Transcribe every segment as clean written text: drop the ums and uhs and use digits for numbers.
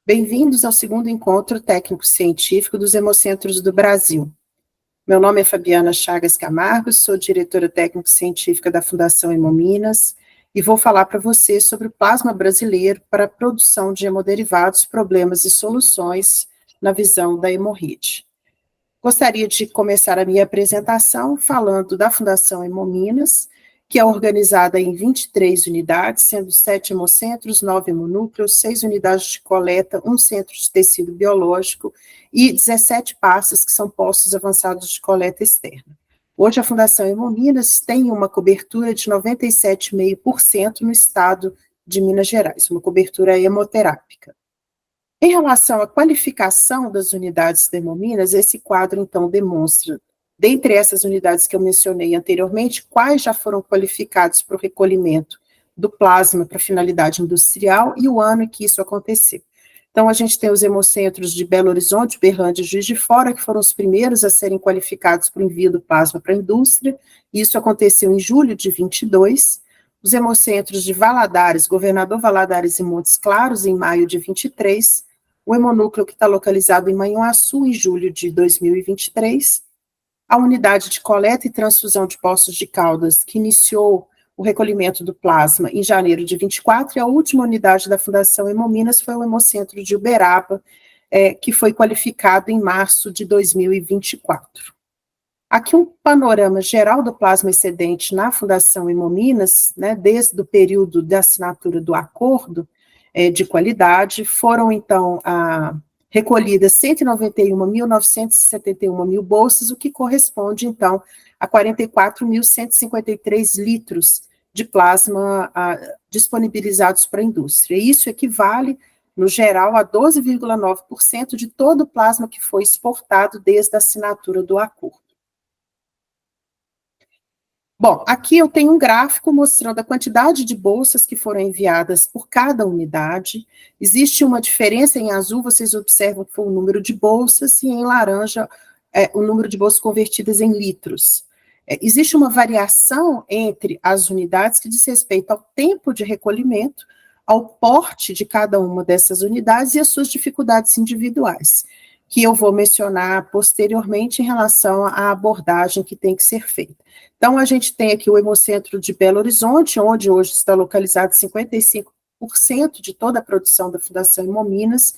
Bem-vindos ao segundo encontro técnico-científico dos Hemocentros do Brasil. Meu nome é Fabiana Chagas Camargo, sou diretora técnico-científica da Fundação Hemominas e vou falar para você sobre o plasma brasileiro para a produção de hemoderivados, problemas e soluções na visão da hemorrite. Gostaria de começar a minha apresentação falando da Fundação Hemominas, que é organizada em 23 unidades, sendo 7 hemocentros, 9 hemonúcleos, 6 unidades de coleta, 1 centro de tecido biológico e 17 pastas, que são postos avançados de coleta externa. Hoje a Fundação Hemominas tem uma cobertura de 97,5% no estado de Minas Gerais, uma cobertura hemoterápica. Em relação à qualificação das unidades da Hemominas, esse quadro, então, demonstra, dentre essas unidades que eu mencionei anteriormente, quais já foram qualificados para o recolhimento do plasma para finalidade industrial e o ano em que isso aconteceu. Então, a gente tem os hemocentros de Belo Horizonte, Berlândia e Juiz de Fora, que foram os primeiros a serem qualificados para o envio do plasma para a indústria, e isso aconteceu em julho de 22. Os hemocentros de Valadares, Governador Valadares e Montes Claros, em maio de 23, o hemonúcleo que está localizado em Manhuaçu, em julho de 2023, a unidade de coleta e transfusão de Poços de Caldas, que iniciou o recolhimento do plasma em janeiro de 24, e a última unidade da Fundação Hemominas foi o Hemocentro de Uberaba, que foi qualificado em março de 2024. Aqui um panorama geral do plasma excedente na Fundação Hemominas, né, desde o período da assinatura do acordo de qualidade. Foram, então, recolhidas 191.971 bolsas, o que corresponde, então, a 44.153 litros de plasma disponibilizados para a indústria. Isso equivale, no geral, a 12,9% de todo o plasma que foi exportado desde a assinatura do acordo. Bom, aqui eu tenho um gráfico mostrando a quantidade de bolsas que foram enviadas por cada unidade. Existe uma diferença em azul, vocês observam que foi o número de bolsas, e em laranja, o número de bolsas convertidas em litros. Existe uma variação entre as unidades que diz respeito ao tempo de recolhimento, ao porte de cada uma dessas unidades e as suas dificuldades individuais, que eu vou mencionar posteriormente em relação à abordagem que tem que ser feita. Então, a gente tem aqui o Hemocentro de Belo Horizonte, onde hoje está localizado 55% de toda a produção da Fundação Hemominas,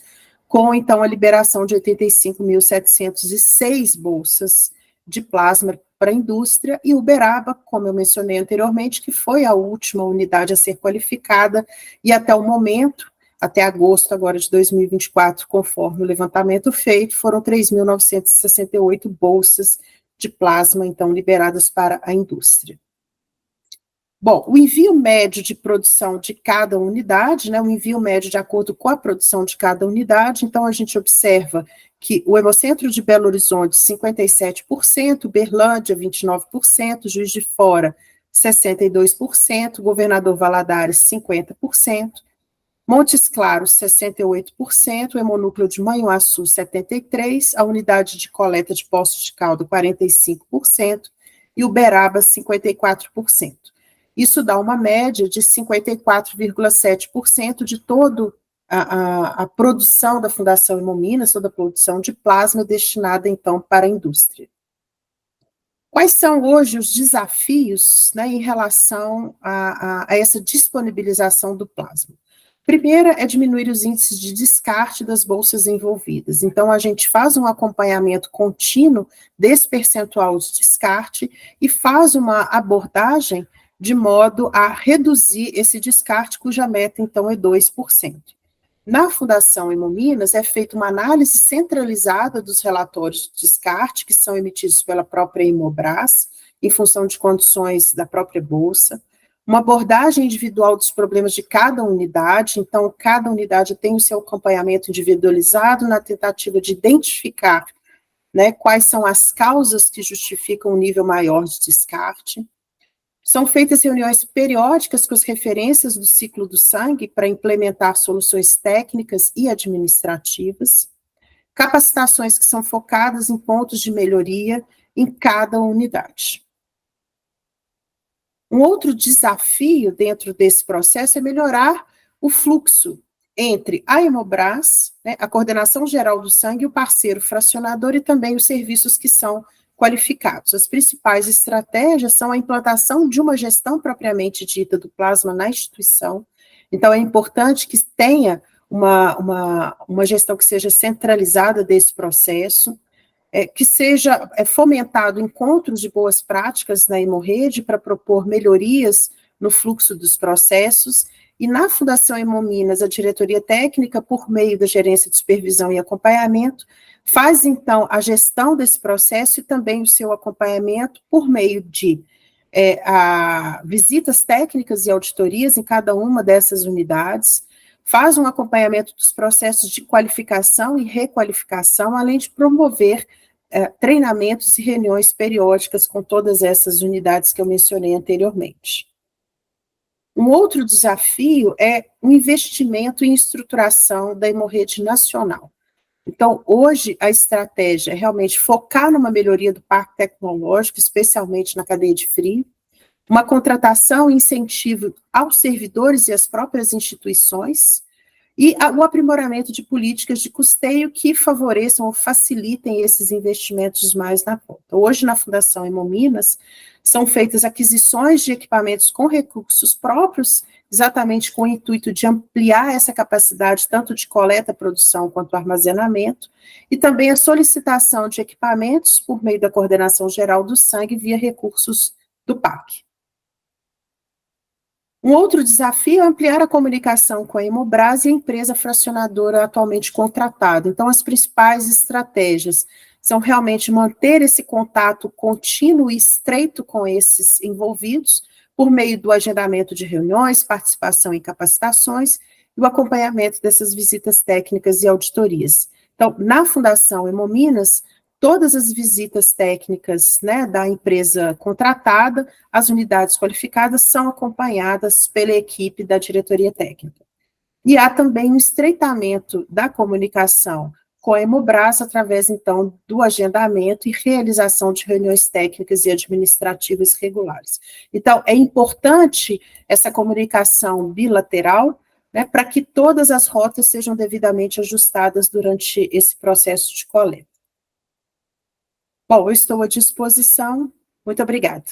com, então, a liberação de 85.706 bolsas de plasma para a indústria, e Uberaba, como eu mencionei anteriormente, que foi a última unidade a ser qualificada, e até o momento, até agosto agora de 2024, conforme o levantamento feito, foram 3.968 bolsas de plasma, então, liberadas para a indústria. Bom, o envio médio de produção de cada unidade, né, o envio médio de acordo com a produção de cada unidade, então a gente observa que o Hemocentro de Belo Horizonte, 57%, Berlândia, 29%, Juiz de Fora, 62%, Governador Valadares, 50%, Montes Claros, 68%, o hemonúcleo de Manhuaçu, 73%, a unidade de coleta de Poços de Caldas, 45%, e Uberaba, 54%. Isso dá uma média de 54,7% de toda a produção da Fundação Hemominas, toda a produção de plasma destinada, então, para a indústria. Quais são hoje os desafios, né, em relação a essa disponibilização do plasma? Primeira é diminuir os índices de descarte das bolsas envolvidas. Então, a gente faz um acompanhamento contínuo desse percentual de descarte e faz uma abordagem de modo a reduzir esse descarte, cuja meta, então, é 2%. Na Fundação Hemominas, é feita uma análise centralizada dos relatórios de descarte, que são emitidos pela própria Hemobras, em função de condições da própria bolsa, uma abordagem individual dos problemas de cada unidade, então cada unidade tem o seu acompanhamento individualizado na tentativa de identificar, né, quais são as causas que justificam um nível maior de descarte. São feitas reuniões periódicas com as referências do ciclo do sangue para implementar soluções técnicas e administrativas, capacitações que são focadas em pontos de melhoria em cada unidade. Um outro desafio dentro desse processo é melhorar o fluxo entre a Hemobras, né, a Coordenação Geral do Sangue, o parceiro fracionador e também os serviços que são qualificados. As principais estratégias são a implantação de uma gestão propriamente dita do plasma na instituição. Então, é importante que tenha uma gestão que seja centralizada desse processo, que seja fomentado encontros de boas práticas na Hemorrede para propor melhorias no fluxo dos processos, e na Fundação Hemominas, a diretoria técnica, por meio da gerência de supervisão e acompanhamento, faz, então, a gestão desse processo e também o seu acompanhamento por meio de visitas técnicas e auditorias em cada uma dessas unidades, faz um acompanhamento dos processos de qualificação e requalificação, além de promover treinamentos e reuniões periódicas com todas essas unidades que eu mencionei anteriormente. Um outro desafio é o investimento em estruturação da Hemorrede nacional. Então, hoje, a estratégia é realmente focar numa melhoria do parque tecnológico, especialmente na cadeia de frio, uma contratação e incentivo aos servidores e às próprias instituições, e o aprimoramento de políticas de custeio que favoreçam ou facilitem esses investimentos mais na ponta. Hoje, na Fundação Hemominas, são feitas aquisições de equipamentos com recursos próprios, exatamente com o intuito de ampliar essa capacidade, tanto de coleta, produção, quanto armazenamento, e também a solicitação de equipamentos por meio da Coordenação Geral do Sangue via recursos do PAC. Um outro desafio é ampliar a comunicação com a Hemobras e a empresa fracionadora atualmente contratada. Então, as principais estratégias são realmente manter esse contato contínuo e estreito com esses envolvidos, por meio do agendamento de reuniões, participação em capacitações e o acompanhamento dessas visitas técnicas e auditorias. Então, na Fundação Hemominas, todas as visitas técnicas, né, da empresa contratada, as unidades qualificadas são acompanhadas pela equipe da diretoria técnica. E há também um estreitamento da comunicação com a Hemobras através, então, do agendamento e realização de reuniões técnicas e administrativas regulares. Então, é importante essa comunicação bilateral, né, para que todas as rotas sejam devidamente ajustadas durante esse processo de coleta. Bom, eu estou à disposição. Muito obrigada.